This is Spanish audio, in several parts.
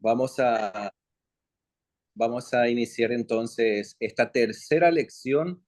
Vamos a, vamos a iniciar entonces esta tercera lección.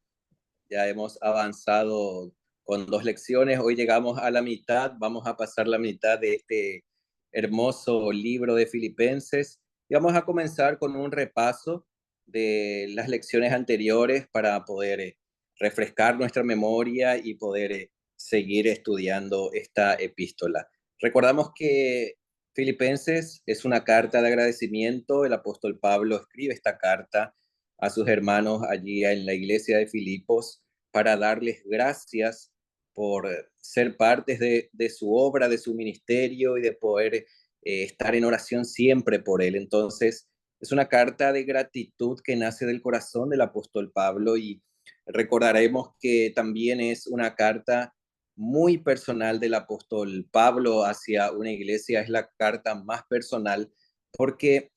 Ya hemos avanzado con dos lecciones. Hoy llegamos a la mitad. Vamos a pasar la mitad de este hermoso libro de Filipenses. Y vamos a comenzar con un repaso de las lecciones anteriores para poder refrescar nuestra memoria y poder seguir estudiando esta epístola. Recordamos que Filipenses es una carta de agradecimiento. El apóstol Pablo escribe esta carta a sus hermanos allí en la iglesia de Filipos para darles gracias por ser partes de su obra, de su ministerio y de poder estar en oración siempre por él. Entonces, es una carta de gratitud que nace del corazón del apóstol Pablo y recordaremos que también es una carta muy personal del apóstol Pablo hacia una iglesia, es la carta más personal porque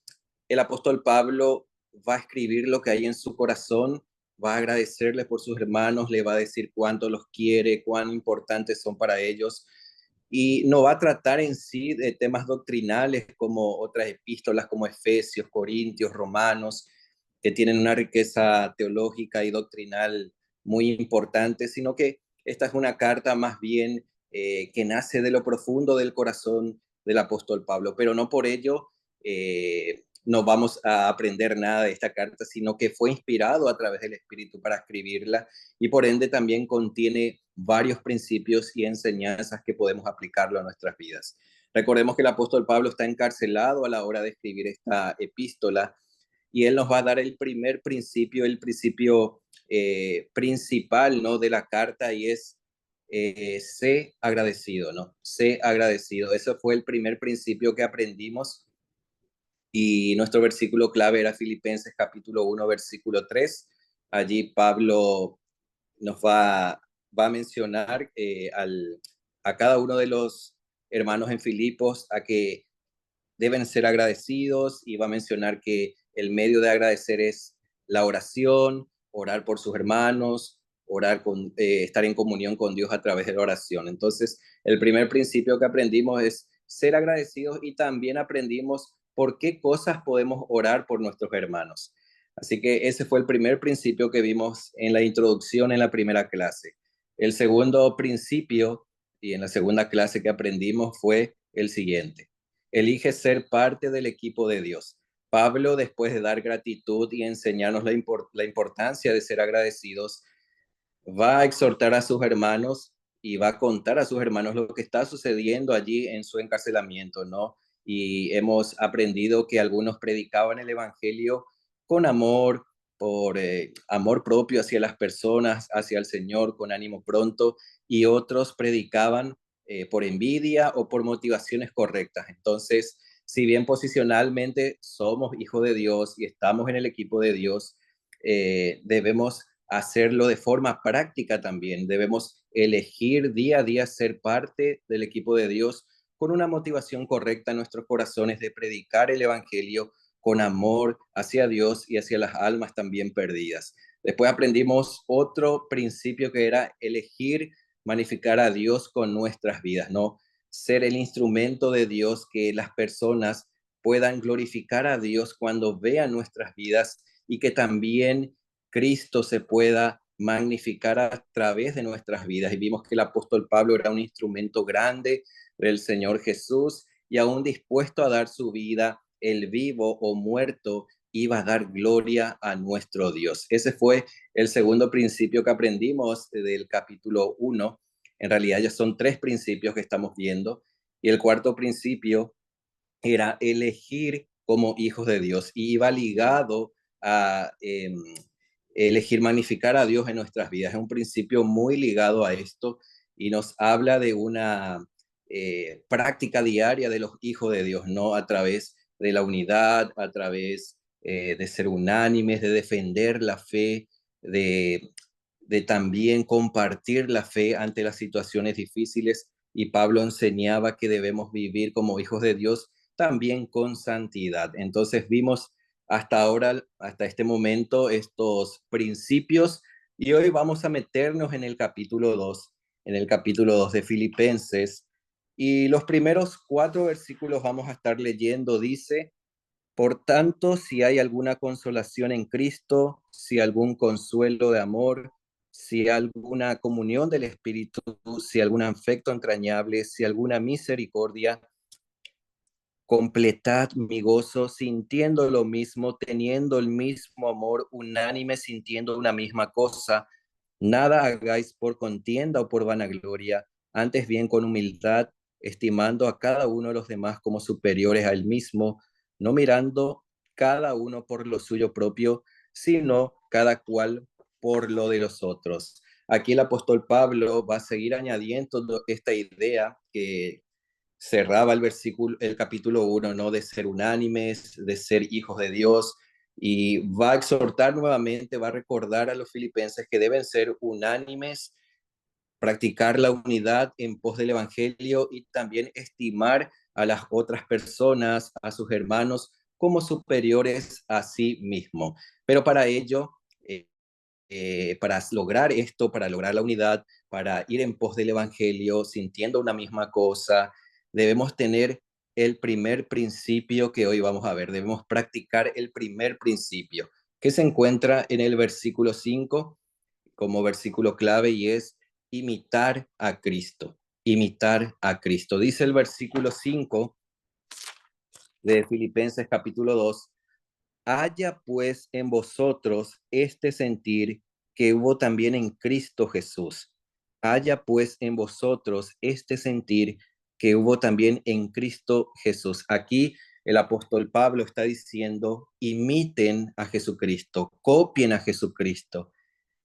el apóstol Pablo va a escribir lo que hay en su corazón, va a agradecerle por sus hermanos, le va a decir cuánto los quiere, cuán importantes son para ellos, y no va a tratar en sí de temas doctrinales como otras epístolas como Efesios, Corintios, Romanos, que tienen una riqueza teológica y doctrinal muy importante, sino que esta es una carta más bien que nace de lo profundo del corazón del apóstol Pablo, pero no por ello no vamos a aprender nada de esta carta, sino que fue inspirado a través del Espíritu para escribirla y por ende también contiene varios principios y enseñanzas que podemos aplicarlo a nuestras vidas. Recordemos que el apóstol Pablo está encarcelado a la hora de escribir esta epístola y él nos va a dar el principio principal, ¿no?, de la carta, y es sé agradecido, ¿no? Sé agradecido. Ese fue el primer principio que aprendimos y nuestro versículo clave era Filipenses capítulo 1, versículo 3. Allí Pablo nos va a mencionar a cada uno de los hermanos en Filipos a que deben ser agradecidos, y va a mencionar que el medio de agradecer es la oración, orar por sus hermanos, estar en comunión con Dios a través de la oración. Entonces, el primer principio que aprendimos es ser agradecidos y también aprendimos por qué cosas podemos orar por nuestros hermanos. Así que ese fue el primer principio que vimos en la introducción en la primera clase. El segundo principio y en la segunda clase que aprendimos fue el siguiente: elige ser parte del equipo de Dios. Pablo, después de dar gratitud y enseñarnos la importancia de ser agradecidos, va a exhortar a sus hermanos y va a contar a sus hermanos lo que está sucediendo allí en su encarcelamiento, ¿no? Y hemos aprendido que algunos predicaban el evangelio con amor, por amor propio hacia las personas, hacia el Señor, con ánimo pronto, y otros predicaban por envidia o por motivaciones correctas. Entonces, si bien posicionalmente somos hijos de Dios y estamos en el equipo de Dios, debemos hacerlo de forma práctica también. Debemos elegir día a día ser parte del equipo de Dios con una motivación correcta en nuestros corazones de predicar el Evangelio con amor hacia Dios y hacia las almas también perdidas. Después aprendimos otro principio que era elegir magnificar a Dios con nuestras vidas, ¿no? Ser el instrumento de Dios, que las personas puedan glorificar a Dios cuando vean nuestras vidas y que también Cristo se pueda magnificar a través de nuestras vidas. Y vimos que el apóstol Pablo era un instrumento grande del Señor Jesús y aún dispuesto a dar su vida, el vivo o muerto, iba a dar gloria a nuestro Dios. Ese fue el segundo principio que aprendimos del capítulo 1. En realidad ya son tres principios que estamos viendo. Y el cuarto principio era elegir como hijos de Dios. Y iba ligado a elegir magnificar a Dios en nuestras vidas. Es un principio muy ligado a esto y nos habla de una práctica diaria de los hijos de Dios, ¿no? A través de la unidad, a través de ser unánimes, de defender la fe, de también compartir la fe ante las situaciones difíciles. Y Pablo enseñaba que debemos vivir como hijos de Dios también con santidad. Entonces vimos hasta ahora, hasta este momento, estos principios, y hoy vamos a meternos en el capítulo 2 de Filipenses, Y los primeros 4 versículos vamos a estar leyendo, dice: por tanto, si hay alguna consolación en Cristo, si algún consuelo de amor, si alguna comunión del Espíritu, si algún afecto entrañable, si alguna misericordia, completad mi gozo sintiendo lo mismo, teniendo el mismo amor, unánime, sintiendo una misma cosa. Nada hagáis por contienda o por vanagloria, antes bien con humildad, estimando a cada uno de los demás como superiores a él mismo, no mirando cada uno por lo suyo propio, sino cada cual por lo de los otros. Aquí el apóstol Pablo va a seguir añadiendo esta idea que cerraba el capítulo 1, ¿no? De ser unánimes, de ser hijos de Dios, y va a exhortar nuevamente, va a recordar a los filipenses que deben ser unánimes, practicar la unidad en pos del Evangelio y también estimar a las otras personas, a sus hermanos, como superiores a sí mismo. Pero para ello, para lograr esto, para lograr la unidad, para ir en pos del Evangelio, sintiendo una misma cosa, debemos tener el primer principio que hoy vamos a ver. Debemos practicar el primer principio, que se encuentra en el versículo 5 como versículo clave, y es imitar a Cristo. Imitar a Cristo. Dice el versículo 5 de Filipenses capítulo 2: haya pues en vosotros este sentir que hubo también en Cristo Jesús. Haya pues en vosotros este sentir que hubo también en Cristo Jesús. Aquí el apóstol Pablo está diciendo: imiten a Jesucristo, copien a Jesucristo,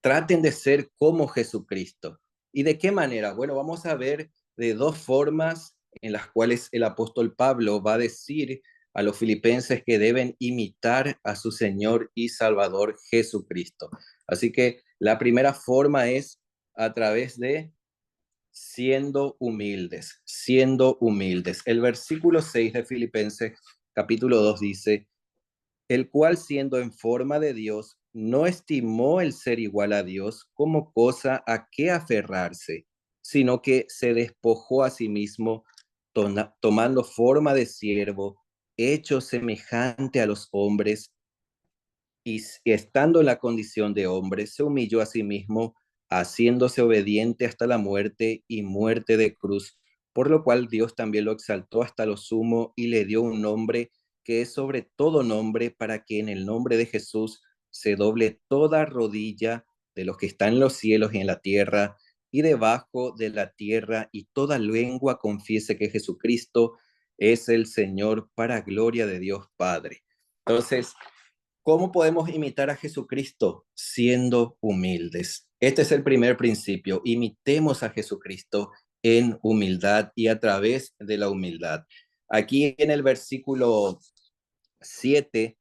traten de ser como Jesucristo. ¿Y de qué manera? Bueno, vamos a ver de 2 formas en las cuales el apóstol Pablo va a decir a los filipenses que deben imitar a su Señor y Salvador Jesucristo. Así que la primera forma es a través de siendo humildes, siendo humildes. El versículo 6 de Filipenses capítulo 2 dice: el cual siendo en forma de Dios, no estimó el ser igual a Dios como cosa a que aferrarse, sino que se despojó a sí mismo, tomando forma de siervo, hecho semejante a los hombres, y estando en la condición de hombre, se humilló a sí mismo, haciéndose obediente hasta la muerte y muerte de cruz, por lo cual Dios también lo exaltó hasta lo sumo y le dio un nombre que es sobre todo nombre, para que en el nombre de Jesús se doble toda rodilla de los que están en los cielos y en la tierra y debajo de la tierra, y toda lengua confiese que Jesucristo es el Señor, para gloria de Dios Padre. Entonces, ¿cómo podemos imitar a Jesucristo? Siendo humildes. Este es el primer principio. Imitemos a Jesucristo en humildad y a través de la humildad. Aquí en el versículo 7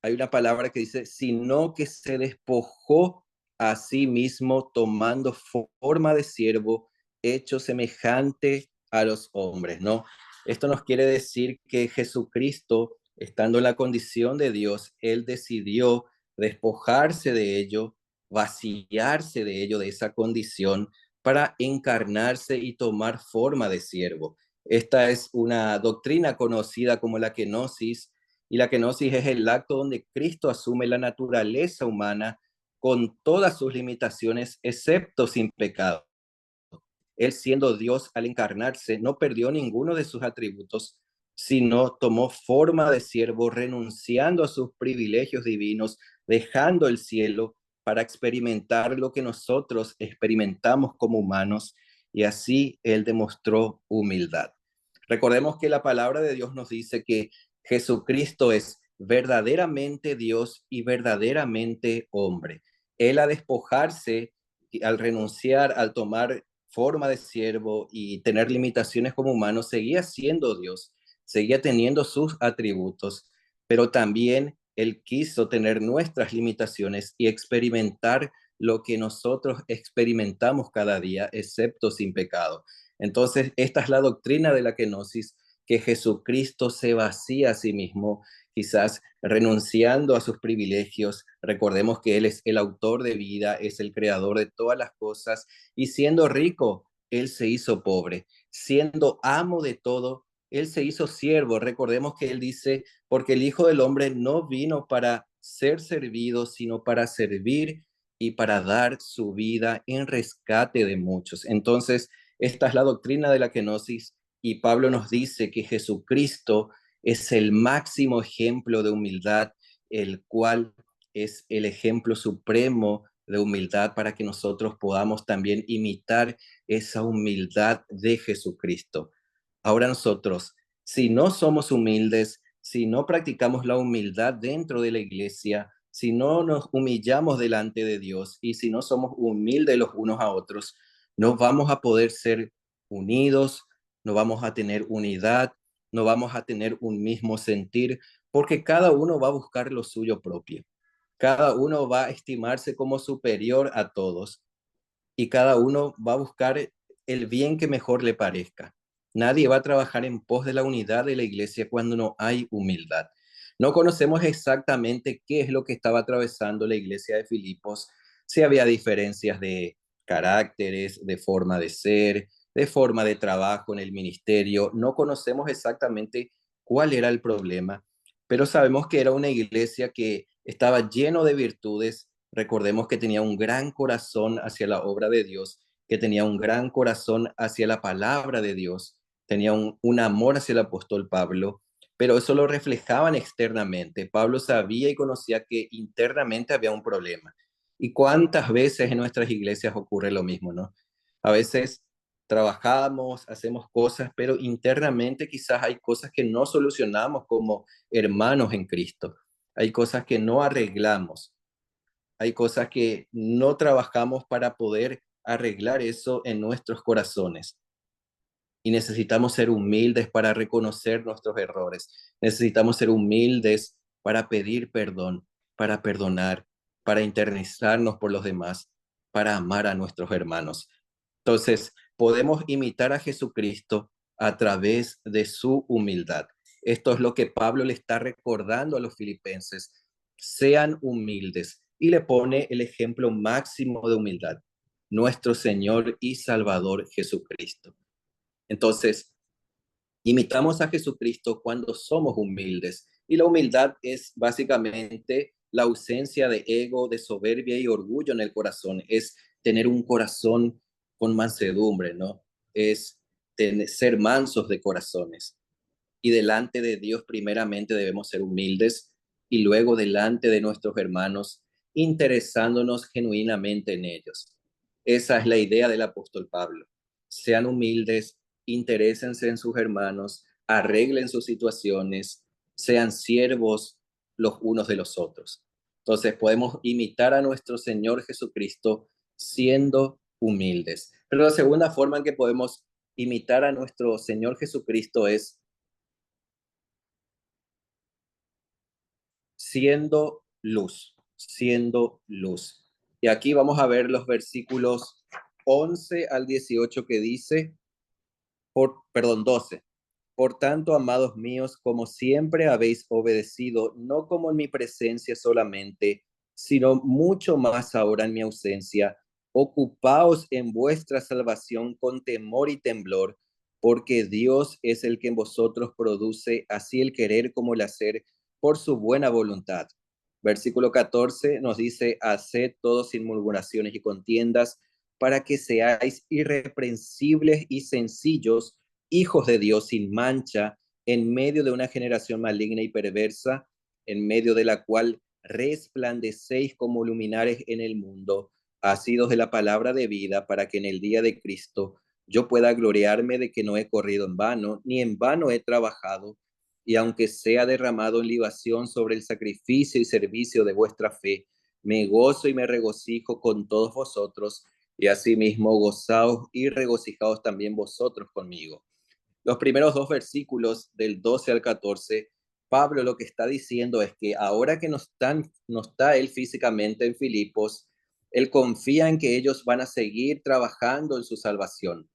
hay una palabra que dice: sino que se despojó a sí mismo, tomando forma de siervo, hecho semejante a los hombres, ¿no? Esto nos quiere decir que Jesucristo, estando en la condición de Dios, él decidió despojarse de ello, vaciarse de ello, de esa condición, para encarnarse y tomar forma de siervo. Esta es una doctrina conocida como la kenosis, y la kenosis es el acto donde Cristo asume la naturaleza humana con todas sus limitaciones, excepto sin pecado. Él, siendo Dios al encarnarse, no perdió ninguno de sus atributos, sino tomó forma de siervo, renunciando a sus privilegios divinos, dejando el cielo para experimentar lo que nosotros experimentamos como humanos, y así él demostró humildad. Recordemos que la palabra de Dios nos dice que Jesucristo es verdaderamente Dios y verdaderamente hombre. Él, al despojarse, al renunciar, al tomar forma de siervo y tener limitaciones como humano, seguía siendo Dios, seguía teniendo sus atributos, pero también él quiso tener nuestras limitaciones y experimentar lo que nosotros experimentamos cada día, excepto sin pecado. Entonces, esta es la doctrina de la kenosis, que Jesucristo se vacía a sí mismo, quizás renunciando a sus privilegios. Recordemos que Él es el autor de vida, es el creador de todas las cosas, y siendo rico, Él se hizo pobre. Siendo amo de todo, Él se hizo siervo. Recordemos que Él dice, porque el Hijo del Hombre no vino para ser servido, sino para servir y para dar su vida en rescate de muchos. Entonces, esta es la doctrina de la kenosis y Pablo nos dice que Jesucristo es el máximo ejemplo de humildad, el cual es el ejemplo supremo de humildad para que nosotros podamos también imitar esa humildad de Jesucristo. Ahora nosotros, si no somos humildes, si no practicamos la humildad dentro de la iglesia, si no nos humillamos delante de Dios y si no somos humildes los unos a otros, no vamos a poder ser unidos, no vamos a tener unidad, no vamos a tener un mismo sentir, porque cada uno va a buscar lo suyo propio. Cada uno va a estimarse como superior a todos y cada uno va a buscar el bien que mejor le parezca. Nadie va a trabajar en pos de la unidad de la iglesia cuando no hay humildad. No conocemos exactamente qué es lo que estaba atravesando la iglesia de Filipos, si había diferencias de caracteres, de forma de ser, de forma de trabajo en el ministerio. No conocemos exactamente cuál era el problema, pero sabemos que era una iglesia que estaba lleno de virtudes. Recordemos que tenía un gran corazón hacia la obra de Dios, que tenía un gran corazón hacia la palabra de Dios, tenía un amor hacia el apóstol Pablo, pero eso lo reflejaban externamente. Pablo sabía y conocía que internamente había un problema. ¿Y cuántas veces en nuestras iglesias ocurre lo mismo, no? A veces trabajamos, hacemos cosas, pero internamente quizás hay cosas que no solucionamos como hermanos en Cristo. Hay cosas que no arreglamos. Hay cosas que no trabajamos para poder arreglar eso en nuestros corazones. Y necesitamos ser humildes para reconocer nuestros errores. Necesitamos ser humildes para pedir perdón, para perdonar, para internalizarnos por los demás, para amar a nuestros hermanos. Entonces, podemos imitar a Jesucristo a través de su humildad. Esto es lo que Pablo le está recordando a los filipenses. Sean humildes. Y le pone el ejemplo máximo de humildad, nuestro Señor y Salvador Jesucristo. Entonces, imitamos a Jesucristo cuando somos humildes. Y la humildad es básicamente la ausencia de ego, de soberbia y orgullo en el corazón. Es tener un corazón con mansedumbre, ¿no? Es ser mansos de corazones. Y delante de Dios primeramente debemos ser humildes y luego delante de nuestros hermanos, interesándonos genuinamente en ellos. Esa es la idea del apóstol Pablo. Sean humildes, interésense en sus hermanos, arreglen sus situaciones, sean siervos los unos de los otros. Entonces podemos imitar a nuestro Señor Jesucristo siendo humildes. Pero la segunda forma en que podemos imitar a nuestro Señor Jesucristo es siendo luz, siendo luz. Y aquí vamos a ver los versículos 11 al 18 que dice, perdón, 12. Por tanto, amados míos, como siempre habéis obedecido, no como en mi presencia solamente, sino mucho más ahora en mi ausencia, ocupaos en vuestra salvación con temor y temblor, porque Dios es el que en vosotros produce así el querer como el hacer por su buena voluntad. Versículo 14 nos dice, haced todo sin murmuraciones y contiendas, para que seáis irreprensibles y sencillos, hijos de Dios sin mancha, en medio de una generación maligna y perversa, en medio de la cual resplandecéis como luminares en el mundo, asidos de la palabra de vida, para que en el día de Cristo yo pueda gloriarme de que no he corrido en vano, ni en vano he trabajado, y aunque sea derramado en libación sobre el sacrificio y servicio de vuestra fe, me gozo y me regocijo con todos vosotros, y asimismo gozaos y regocijaos también vosotros conmigo. Los primeros dos versículos del 12 al 14, Pablo lo que está diciendo es que ahora que no está él físicamente en Filipos, él confía en que ellos van a seguir trabajando en su salvación,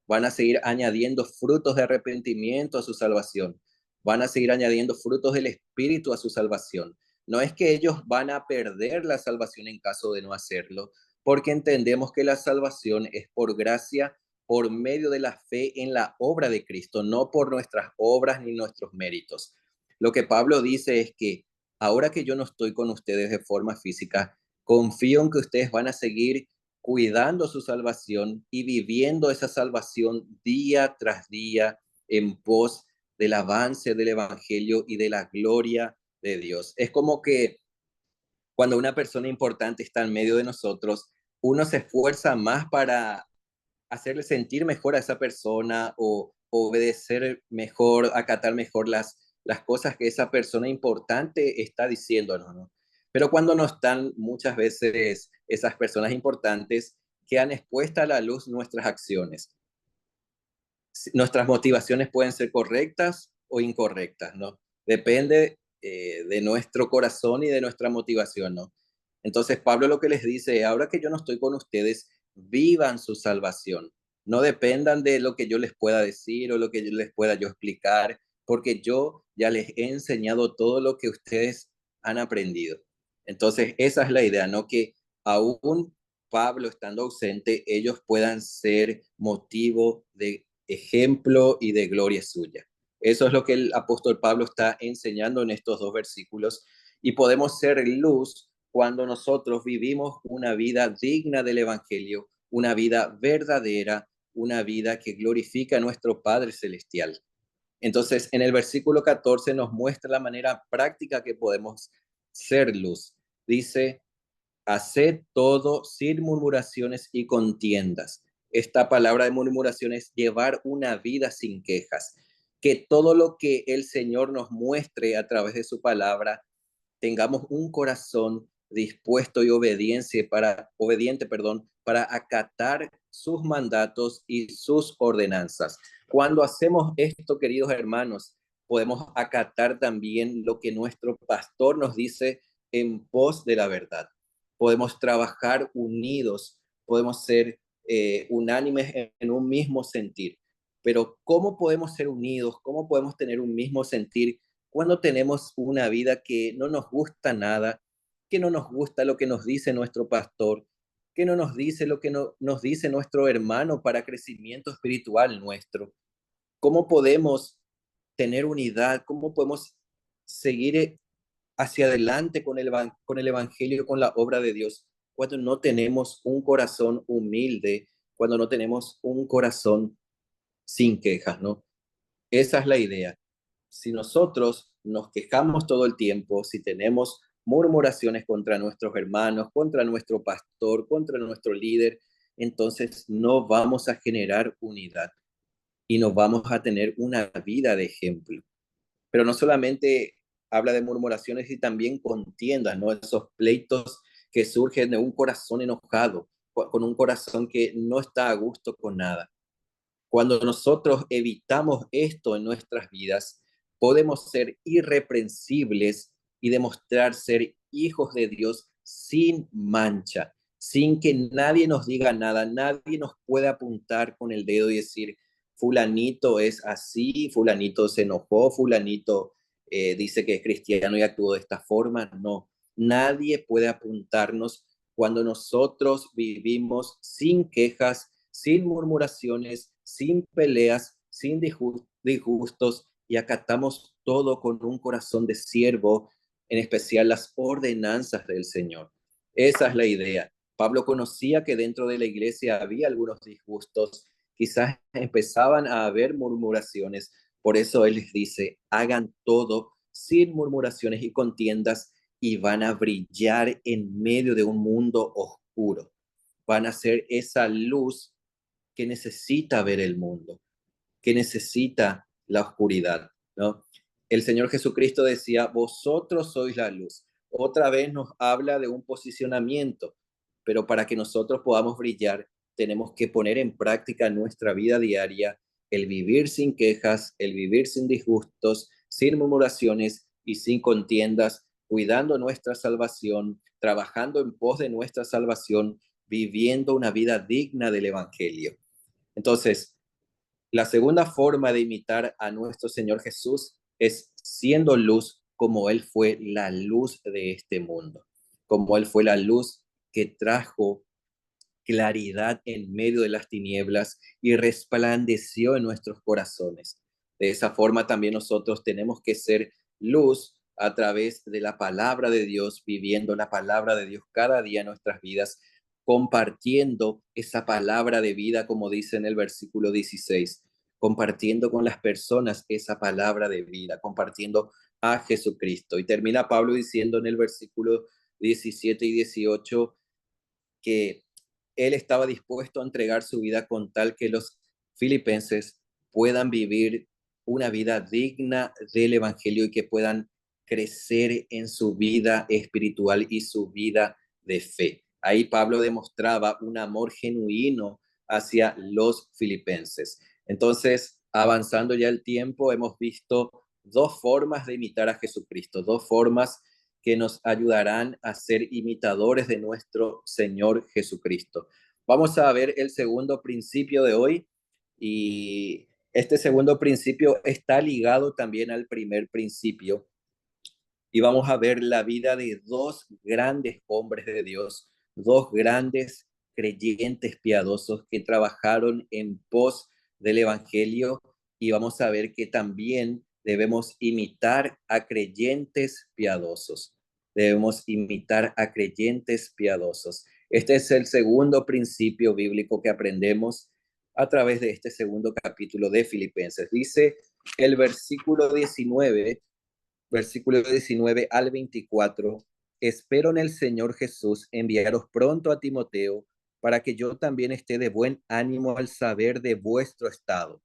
van a seguir añadiendo frutos de arrepentimiento a su salvación, van a seguir añadiendo frutos del Espíritu a su salvación. No es que ellos van a perder la salvación en caso de no hacerlo, porque entendemos que la salvación es por gracia por medio de la fe en la obra de Cristo, no por nuestras obras ni nuestros méritos. Lo que Pablo dice es que ahora que yo no estoy con ustedes de forma física, confío en que ustedes van a seguir cuidando su salvación y viviendo esa salvación día tras día en pos del avance del evangelio y de la gloria de Dios. Es como que cuando una persona importante está en medio de nosotros, uno se esfuerza más para hacerle sentir mejor a esa persona o obedecer mejor, acatar mejor las cosas que esa persona importante está diciéndonos, ¿no? Pero cuando no están, muchas veces esas personas importantes quedan expuestas a la luz nuestras acciones. Nuestras motivaciones pueden ser correctas o incorrectas, ¿no? Depende de nuestro corazón y de nuestra motivación, ¿no? Entonces Pablo lo que les dice, ahora que yo no estoy con ustedes, vivan su salvación. No dependan de lo que yo les pueda decir o lo que yo les pueda yo explicar, porque yo ya les he enseñado todo lo que ustedes han aprendido. Entonces esa es la idea, ¿no? Que aún Pablo estando ausente, ellos puedan ser motivo de ejemplo y de gloria suya. Eso es lo que el apóstol Pablo está enseñando en estos dos versículos y podemos ser luz cuando nosotros vivimos una vida digna del Evangelio, una vida verdadera, una vida que glorifica a nuestro Padre Celestial. Entonces, en el versículo 14 nos muestra la manera práctica que podemos ser luz. Dice, haced todo sin murmuraciones y contiendas. Esta palabra de murmuración es llevar una vida sin quejas. Que todo lo que el Señor nos muestre a través de su palabra, tengamos un corazón dispuesto y obediente, para acatar sus mandatos y sus ordenanzas. Cuando hacemos esto, queridos hermanos, podemos acatar también lo que nuestro pastor nos dice en pos de la verdad. Podemos trabajar unidos, podemos ser unánimes en un mismo sentir. Pero ¿cómo podemos ser unidos? ¿Cómo podemos tener un mismo sentir cuando tenemos una vida que no nos gusta nada, que no nos gusta lo que nos dice nuestro pastor, que no nos dice lo que nos dice nuestro hermano para crecimiento espiritual nuestro? ¿Cómo podemos tener unidad? ¿Cómo podemos seguir hacia adelante con el Evangelio, con la obra de Dios, cuando no tenemos un corazón humilde, cuando no tenemos un corazón sin quejas, ¿no? Esa es la idea. Si nosotros nos quejamos todo el tiempo, si tenemos murmuraciones contra nuestros hermanos, contra nuestro pastor, contra nuestro líder, entonces no vamos a generar unidad y no vamos a tener una vida de ejemplo. Pero no solamente habla de murmuraciones y también contiendas, ¿no? Esos pleitos que surgen de un corazón enojado, con un corazón que no está a gusto con nada. Cuando nosotros evitamos esto en nuestras vidas, podemos ser irreprensibles y demostrar ser hijos de Dios sin mancha, sin que nadie nos diga nada, nadie nos pueda apuntar con el dedo y decir, fulanito es así, fulanito se enojó, fulanito dice que es cristiano y actuó de esta forma. No, nadie puede apuntarnos cuando nosotros vivimos sin quejas, sin murmuraciones, sin peleas, sin disgustos y acatamos todo con un corazón de siervo, en especial las ordenanzas del Señor. Esa es la idea. Pablo conocía que dentro de la iglesia había algunos disgustos, quizás empezaban a haber murmuraciones, por eso él les dice, hagan todo sin murmuraciones y contiendas y van a brillar en medio de un mundo oscuro. Van a ser esa luz que necesita ver el mundo, que necesita la oscuridad, ¿no? El Señor Jesucristo decía, vosotros sois la luz. Otra vez nos habla de un posicionamiento, pero para que nosotros podamos brillar, tenemos que poner en práctica en nuestra vida diaria el vivir sin quejas, el vivir sin disgustos, sin murmuraciones y sin contiendas, cuidando nuestra salvación, trabajando en pos de nuestra salvación, viviendo una vida digna del Evangelio. Entonces, la segunda forma de imitar a nuestro Señor Jesús es siendo luz como Él fue la luz de este mundo, como Él fue la luz que trajo claridad en medio de las tinieblas y resplandeció en nuestros corazones. De esa forma también nosotros tenemos que ser luz a través de la palabra de Dios, viviendo la palabra de Dios cada día en nuestras vidas, compartiendo esa palabra de vida, como dice en el versículo 16, compartiendo con las personas esa palabra de vida, compartiendo a Jesucristo. Y termina Pablo diciendo en el versículo 17 y 18 que él estaba dispuesto a entregar su vida con tal que los filipenses puedan vivir una vida digna del Evangelio y que puedan crecer en su vida espiritual y su vida de fe. Ahí Pablo demostraba un amor genuino hacia los filipenses. Entonces, avanzando ya el tiempo, hemos visto dos formas de imitar a Jesucristo, dos formas que nos ayudarán a ser imitadores de nuestro Señor Jesucristo. Vamos a ver el segundo principio de hoy y este segundo principio está ligado también al primer principio y vamos a ver la vida de dos grandes hombres de Dios, dos grandes creyentes piadosos que trabajaron en pos del Evangelio y vamos a ver que también debemos imitar a creyentes piadosos. Debemos imitar a creyentes piadosos. Este es el segundo principio bíblico que aprendemos a través de este segundo capítulo de Filipenses. Dice el versículo 19 al 24, espero en el Señor Jesús enviaros pronto a Timoteo para que yo también esté de buen ánimo al saber de vuestro estado,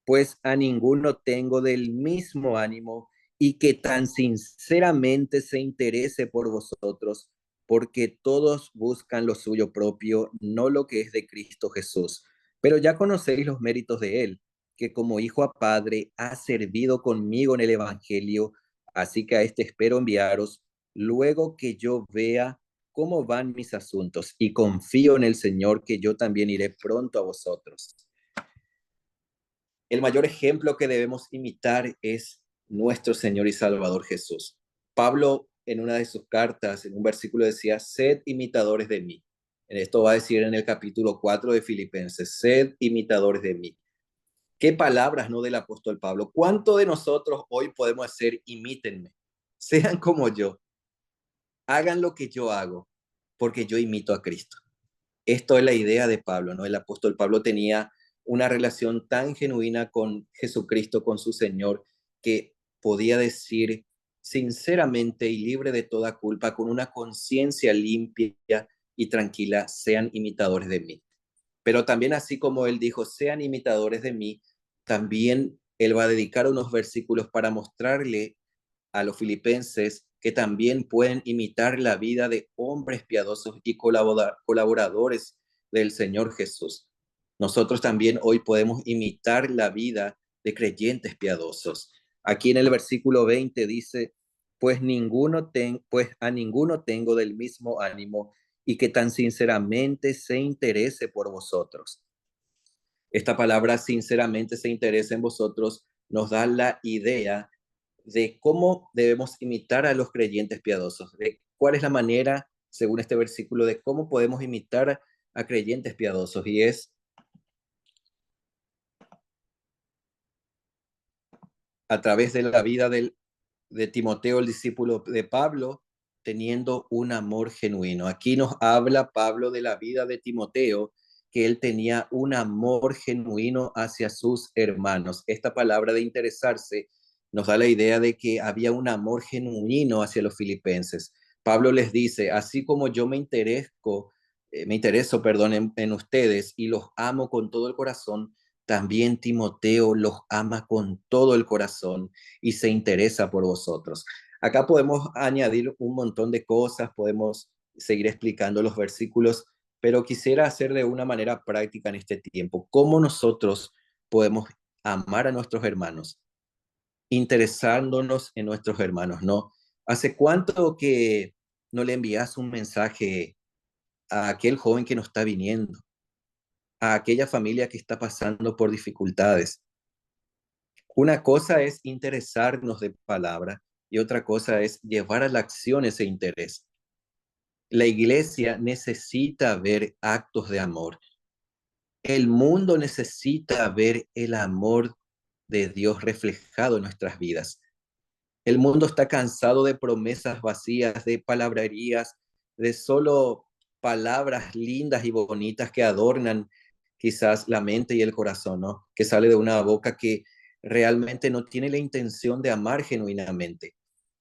pues a ninguno tengo del mismo ánimo y que tan sinceramente se interese por vosotros, porque todos buscan lo suyo propio, no lo que es de Cristo Jesús. Pero ya conocéis los méritos de él, que como hijo a padre ha servido conmigo en el Evangelio, así que a este espero enviaros, luego que yo vea cómo van mis asuntos, y confío en el Señor que yo también iré pronto a vosotros. El mayor ejemplo que debemos imitar es nuestro Señor y Salvador Jesús. Pablo, en una de sus cartas, en un versículo decía, sed imitadores de mí. Esto va a decir en el capítulo 4 de Filipenses, sed imitadores de mí. Qué palabras, ¿no? Del apóstol Pablo. ¿Cuánto de nosotros hoy podemos hacer, imítenme? Sean como yo, hagan lo que yo hago, porque yo imito a Cristo. Esto es la idea de Pablo, ¿no? El apóstol Pablo tenía una relación tan genuina con Jesucristo, con su Señor, que podía decir sinceramente y libre de toda culpa, con una conciencia limpia y tranquila, sean imitadores de mí. Pero también así como él dijo, sean imitadores de mí, también él va a dedicar unos versículos para mostrarle a los filipenses que también pueden imitar la vida de hombres piadosos y colaboradores del Señor Jesús. Nosotros también hoy podemos imitar la vida de creyentes piadosos. Aquí en el versículo 20 dice, pues a ninguno tengo del mismo ánimo y que tan sinceramente se interese por vosotros. Esta palabra sinceramente se interesa en vosotros nos da la idea de cómo debemos imitar a los creyentes piadosos, de cuál es la manera, según este versículo, de cómo podemos imitar a creyentes piadosos. Y es a través de la vida de Timoteo, el discípulo de Pablo, teniendo un amor genuino. Aquí nos habla Pablo de la vida de Timoteo, que él tenía un amor genuino hacia sus hermanos. Esta palabra de interesarse nos da la idea de que había un amor genuino hacia los filipenses. Pablo les dice, así como yo me intereso, perdón, en ustedes y los amo con todo el corazón, también Timoteo los ama con todo el corazón y se interesa por vosotros. Acá podemos añadir un montón de cosas, podemos seguir explicando los versículos, pero quisiera hacer de una manera práctica en este tiempo. ¿Cómo nosotros podemos amar a nuestros hermanos? Interesándonos en nuestros hermanos, ¿no? ¿Hace cuánto que no le envías un mensaje a aquel joven que no está viniendo, a aquella familia que está pasando por dificultades? Una cosa es interesarnos de palabra y otra cosa es llevar a la acción ese interés. La iglesia necesita ver actos de amor. El mundo necesita ver el amor de Dios reflejado en nuestras vidas. El mundo está cansado de promesas vacías, de palabrerías, de solo palabras lindas y bonitas que adornan quizás la mente y el corazón, ¿no? Que sale de una boca que realmente no tiene la intención de amar genuinamente.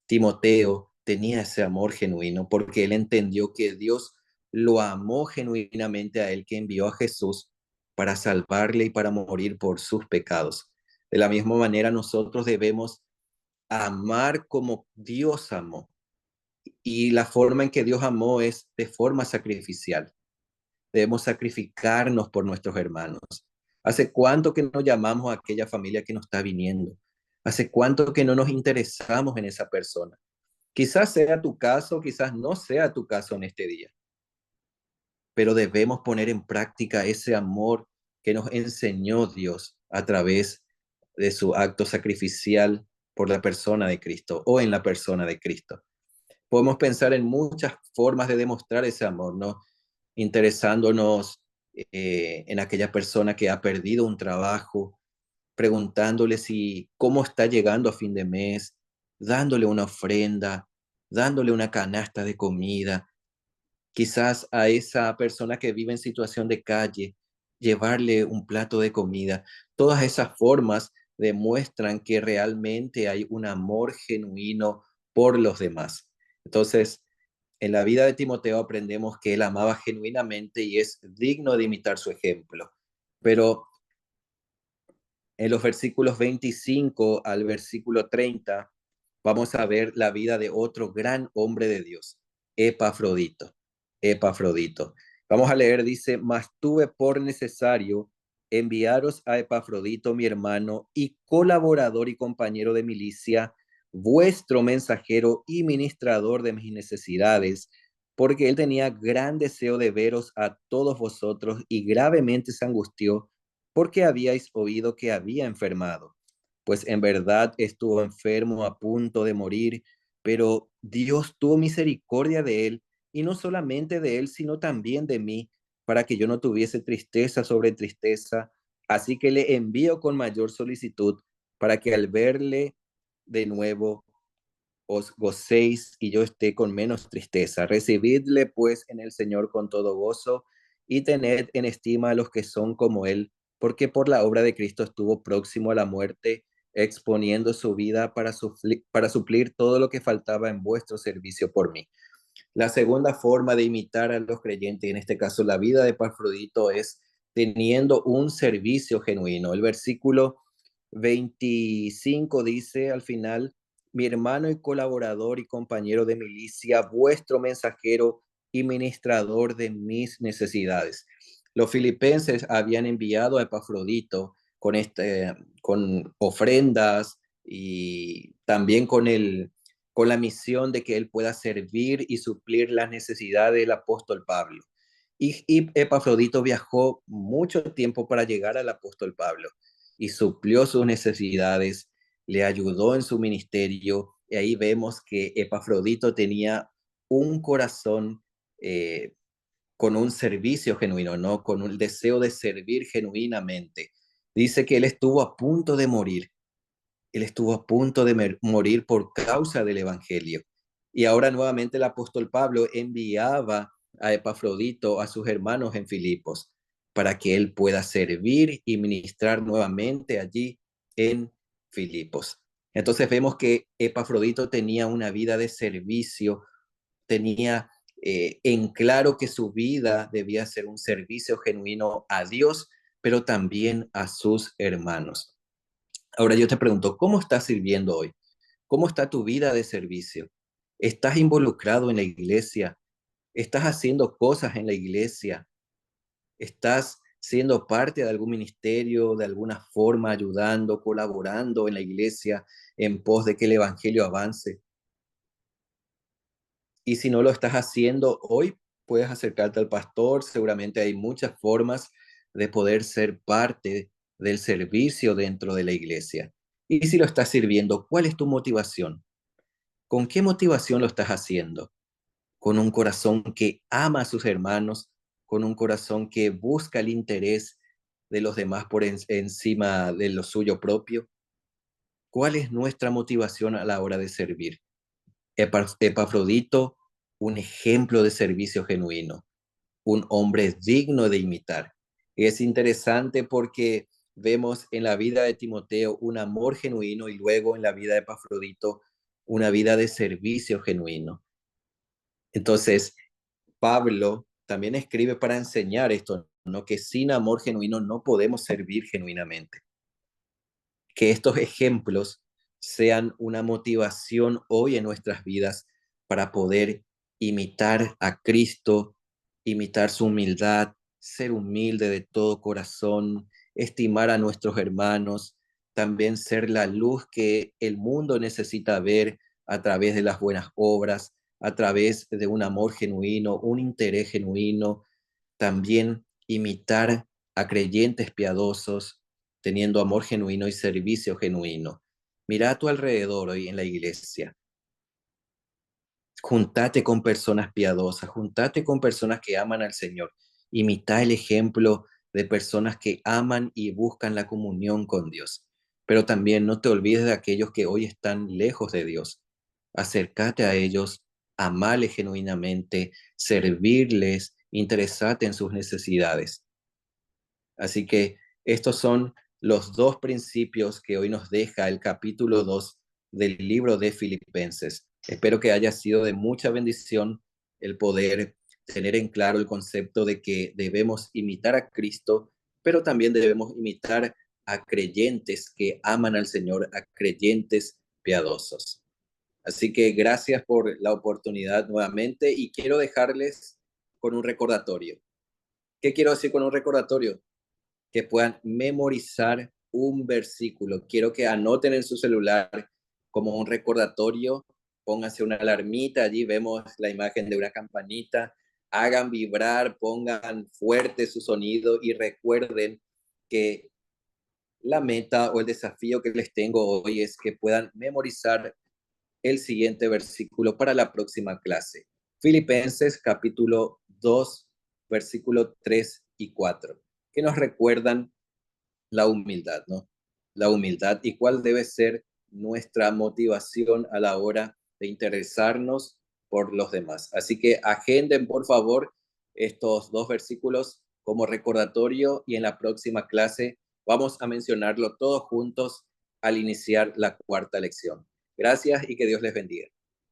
Timoteo tenía ese amor genuino porque él entendió que Dios lo amó genuinamente a él, que envió a Jesús para salvarle y para morir por sus pecados. De la misma manera, nosotros debemos amar como Dios amó. Y la forma en que Dios amó es de forma sacrificial. Debemos sacrificarnos por nuestros hermanos. ¿Hace cuánto que no llamamos a aquella familia que nos está viniendo? ¿Hace cuánto que no nos interesamos en esa persona? Quizás sea tu caso, quizás no sea tu caso en este día, pero debemos poner en práctica ese amor que nos enseñó Dios a través de su acto sacrificial por la persona de Cristo o en la persona de Cristo. Podemos pensar en muchas formas de demostrar ese amor, ¿no? Interesándonos en aquella persona que ha perdido un trabajo, preguntándole si cómo está llegando a fin de mes, dándole una ofrenda, dándole una canasta de comida, quizás a esa persona que vive en situación de calle, llevarle un plato de comida. Todas esas formas demuestran que realmente hay un amor genuino por los demás. Entonces, en la vida de Timoteo aprendemos que él amaba genuinamente y es digno de imitar su ejemplo. Pero en los versículos 25 al versículo 30 vamos a ver la vida de otro gran hombre de Dios, Epafrodito. Epafrodito. Vamos a leer, dice, mas tuve por necesario enviaros a Epafrodito, mi hermano y colaborador y compañero de milicia, vuestro mensajero y ministrador de mis necesidades, porque él tenía gran deseo de veros a todos vosotros y gravemente se angustió porque habíais oído que había enfermado. Pues en verdad estuvo enfermo a punto de morir, pero Dios tuvo misericordia de él, y no solamente de él, sino también de mí, para que yo no tuviese tristeza sobre tristeza. Así que le envío con mayor solicitud, para que al verle de nuevo os gocéis y yo esté con menos tristeza. Recibidle pues en el Señor con todo gozo y tened en estima a los que son como él, porque por la obra de Cristo estuvo próximo a la muerte, exponiendo su vida para suplir todo lo que faltaba en vuestro servicio por mí. La segunda forma de imitar a los creyentes, en este caso la vida de Epafrodito, es teniendo un servicio genuino. El versículo 25 dice al final, mi hermano y colaborador y compañero de milicia, vuestro mensajero y ministrador de mis necesidades. Los filipenses habían enviado a Epafrodito con ofrendas y también con la misión de que él pueda servir y suplir las necesidades del apóstol Pablo. Y Epafrodito viajó mucho tiempo para llegar al apóstol Pablo y suplió sus necesidades, le ayudó en su ministerio, y ahí vemos que Epafrodito tenía un corazón con un servicio genuino, ¿no? Con un deseo de servir genuinamente. Dice que él estuvo a punto de morir, él estuvo a punto de morir por causa del Evangelio. Y ahora nuevamente el apóstol Pablo enviaba a Epafrodito a sus hermanos en Filipos para que él pueda servir y ministrar nuevamente allí en Filipos. Entonces vemos que Epafrodito tenía una vida de servicio, tenía en claro que su vida debía ser un servicio genuino a Dios, pero también a sus hermanos. Ahora yo te pregunto, ¿cómo estás sirviendo hoy? ¿Cómo está tu vida de servicio? ¿Estás involucrado en la iglesia? ¿Estás haciendo cosas en la iglesia? ¿Estás siendo parte de algún ministerio, de alguna forma, ayudando, colaborando en la iglesia en pos de que el evangelio avance? Y si no lo estás haciendo hoy, puedes acercarte al pastor. Seguramente hay muchas formas de poder ser parte del servicio dentro de la iglesia. Y si lo estás sirviendo, ¿cuál es tu motivación? ¿Con qué motivación lo estás haciendo? con un corazón que ama a sus hermanos, con un corazón que busca el interés de los demás por encima de lo suyo propio? ¿Cuál es nuestra motivación a la hora de servir? Epafrodito, un ejemplo de servicio genuino, un hombre digno de imitar. Es interesante porque vemos en la vida de Timoteo un amor genuino y luego en la vida de Epafrodito una vida de servicio genuino. Entonces, Pablo también escribe para enseñar esto, ¿no? Que sin amor genuino no podemos servir genuinamente. Que estos ejemplos sean una motivación hoy en nuestras vidas para poder imitar a Cristo, imitar su humildad, ser humilde de todo corazón, estimar a nuestros hermanos, también ser la luz que el mundo necesita ver a través de las buenas obras, a través de un amor genuino, un interés genuino, también imitar a creyentes piadosos, teniendo amor genuino y servicio genuino. Mira a tu alrededor hoy en la iglesia. Juntate con personas piadosas, juntate con personas que aman al Señor. Imita el ejemplo de personas que aman y buscan la comunión con Dios. Pero también no te olvides de aquellos que hoy están lejos de Dios. Acércate a ellos, amale genuinamente, servirles, interesate en sus necesidades. Así que estos son los dos principios que hoy nos deja el capítulo 2 del libro de Filipenses. Espero que haya sido de mucha bendición el poder tener en claro el concepto de que debemos imitar a Cristo, pero también debemos imitar a creyentes que aman al Señor, a creyentes piadosos. Así que gracias por la oportunidad nuevamente y quiero dejarles con un recordatorio. ¿Qué quiero decir con un recordatorio? Que puedan memorizar un versículo. Quiero que anoten en su celular como un recordatorio, pónganse una alarmita, allí vemos la imagen de una campanita, hagan vibrar, pongan fuerte su sonido y recuerden que la meta o el desafío que les tengo hoy es que puedan memorizar el siguiente versículo para la próxima clase. Filipenses capítulo 2, versículo 3 y 4, que nos recuerdan la humildad, ¿no? La humildad y cuál debe ser nuestra motivación a la hora de interesarnos por los demás. Así que agenden, por favor, estos dos versículos como recordatorio y en la próxima clase vamos a mencionarlo todos juntos al iniciar la cuarta lección. Gracias y que Dios les bendiga.